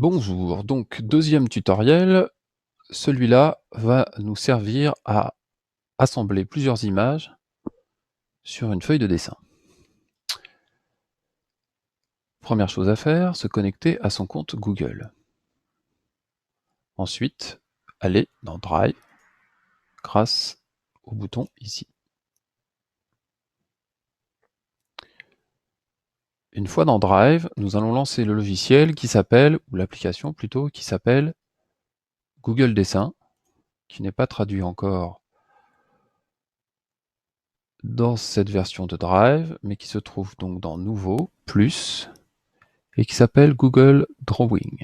Bonjour, donc deuxième tutoriel, celui-là va nous servir à assembler plusieurs images sur une feuille de dessin. Première chose à faire, se connecter à son compte Google. Ensuite, aller dans Drive grâce au bouton ici. Une fois dans Drive, nous allons lancer le logiciel qui s'appelle, ou l'application plutôt, qui s'appelle Google Dessin, qui n'est pas traduit encore dans cette version de Drive, mais qui se trouve donc dans Nouveau, Plus, et qui s'appelle Google Drawing.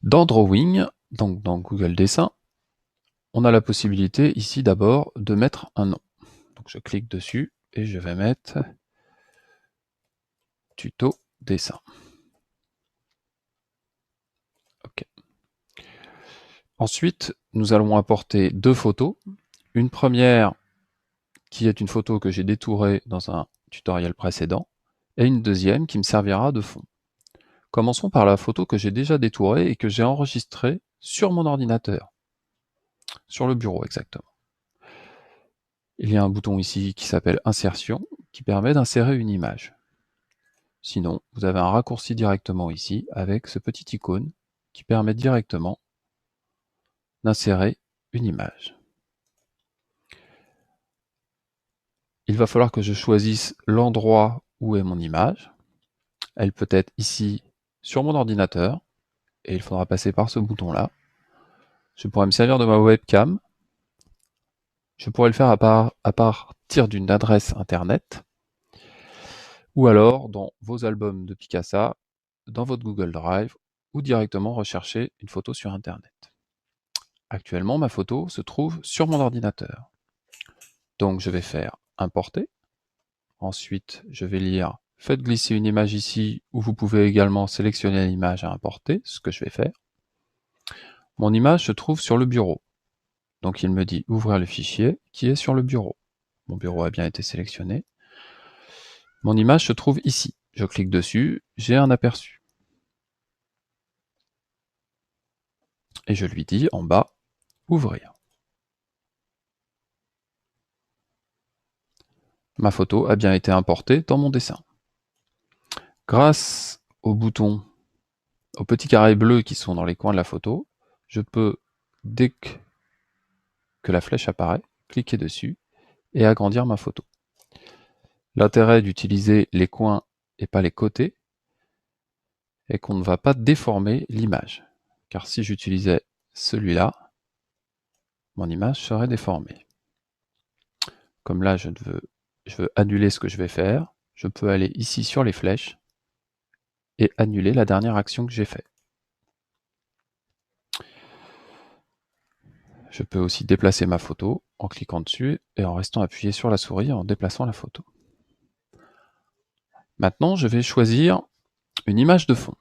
Dans Drawing, donc dans Google Dessin, on a la possibilité ici d'abord de mettre un nom. Donc je clique dessus et je vais mettre Tuto Dessin. OK. Ensuite, nous allons importer deux photos. Une première qui est une photo que j'ai détourée dans un tutoriel précédent, et une deuxième qui me servira de fond. Commençons par la photo que j'ai déjà détourée et que j'ai enregistrée sur mon ordinateur, sur le bureau exactement. Il y a un bouton ici qui s'appelle Insertion, qui permet d'insérer une image. Sinon, vous avez un raccourci directement ici avec ce petit icône qui permet directement d'insérer une image. Il va falloir que je choisisse l'endroit où est mon image. Elle peut être ici sur mon ordinateur et il faudra passer par ce bouton-là. Je pourrais me servir de ma webcam. Je pourrais le faire à partir d'une adresse internet ou alors dans vos albums de Picasa, dans votre Google Drive ou directement rechercher une photo sur internet. Actuellement, ma photo se trouve sur mon ordinateur. Donc je vais faire importer. Ensuite, je vais lire faites glisser une image ici, où vous pouvez également sélectionner l'image à importer, ce que je vais faire. Mon image se trouve sur le bureau. Donc il me dit ouvrir le fichier qui est sur le bureau. Mon bureau a bien été sélectionné. Mon image se trouve ici. Je clique dessus, j'ai un aperçu. Et je lui dis en bas, ouvrir. Ma photo a bien été importée dans mon dessin. Grâce aux boutons, aux petits carrés bleus qui sont dans les coins de la photo, je peux, dès que la flèche apparaît, cliquer dessus et agrandir ma photo. L'intérêt d'utiliser les coins et pas les côtés est qu'on ne va pas déformer l'image. Car si j'utilisais celui-là, mon image serait déformée. Comme là, je veux annuler ce que je vais faire, je peux aller ici sur les flèches et annuler la dernière action que j'ai faite. Je peux aussi déplacer ma photo en cliquant dessus et en restant appuyé sur la souris en déplaçant la photo. Maintenant, je vais choisir une image de fond.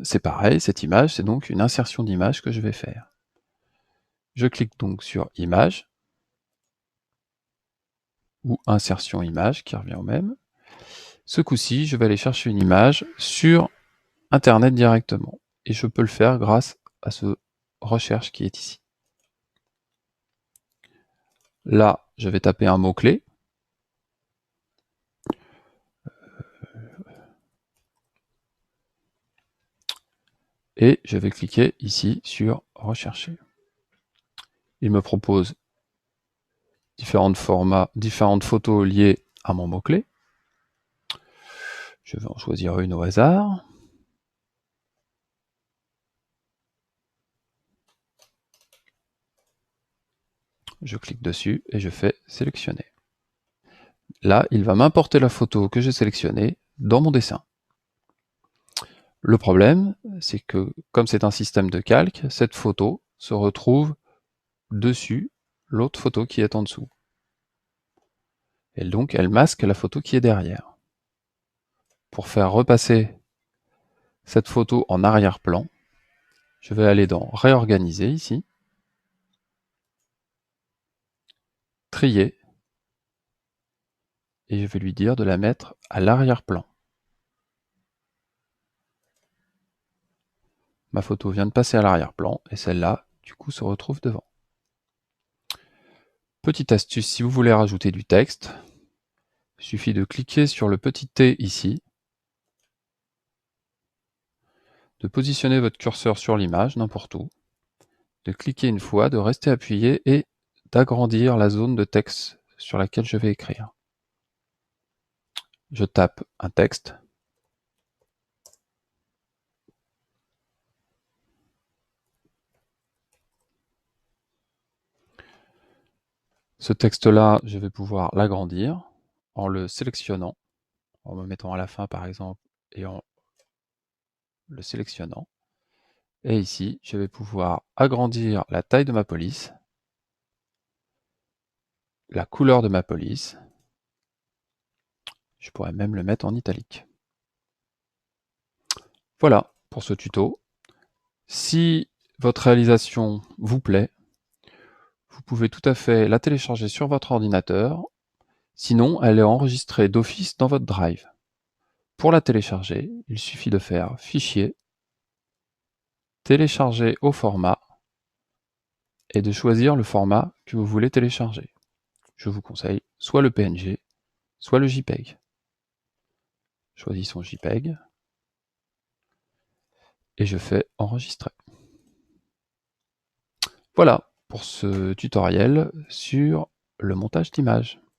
C'est pareil, cette image, c'est donc une insertion d'image que je vais faire. Je clique donc sur Image ou Insertion image qui revient au même. Ce coup-ci, je vais aller chercher une image sur Internet directement. Et je peux le faire grâce à ce recherche qui est ici. Là, je vais taper un mot-clé. Et je vais cliquer ici sur Rechercher. Il me propose différents formats, différentes photos liées à mon mot-clé. Je vais en choisir une au hasard. Je clique dessus et je fais sélectionner. Là, il va m'importer la photo que j'ai sélectionnée dans mon dessin. Le problème, c'est que comme c'est un système de calque, cette photo se retrouve dessus l'autre photo qui est en dessous. Et donc, elle masque la photo qui est derrière. Pour faire repasser cette photo en arrière-plan, je vais aller dans Réorganiser ici. trier et je vais lui dire de la mettre à l'arrière-plan. Ma photo vient de passer à l'arrière-plan et celle-là, du coup, se retrouve devant. Petite astuce, si vous voulez rajouter du texte, il suffit de cliquer sur le petit T ici, de positionner votre curseur sur l'image, n'importe où, de cliquer une fois, de rester appuyé et d'agrandir la zone de texte sur laquelle je vais écrire. Je tape un texte. Ce texte-là, je vais pouvoir l'agrandir en le sélectionnant, en me mettant à la fin par exemple, et en le sélectionnant. Et ici, je vais pouvoir agrandir la taille de ma police, la couleur de ma police. Je pourrais même le mettre en italique. Voilà pour ce tuto. Si votre réalisation vous plaît, vous pouvez tout à fait la télécharger sur votre ordinateur. Sinon, elle est enregistrée d'office dans votre Drive. Pour la télécharger, il suffit de faire Fichier, Télécharger au format et de choisir le format que vous voulez télécharger. Je vous conseille soit le PNG, soit le JPEG. Choisissons JPEG et je fais Enregistrer. Voilà pour ce tutoriel sur le montage d'images.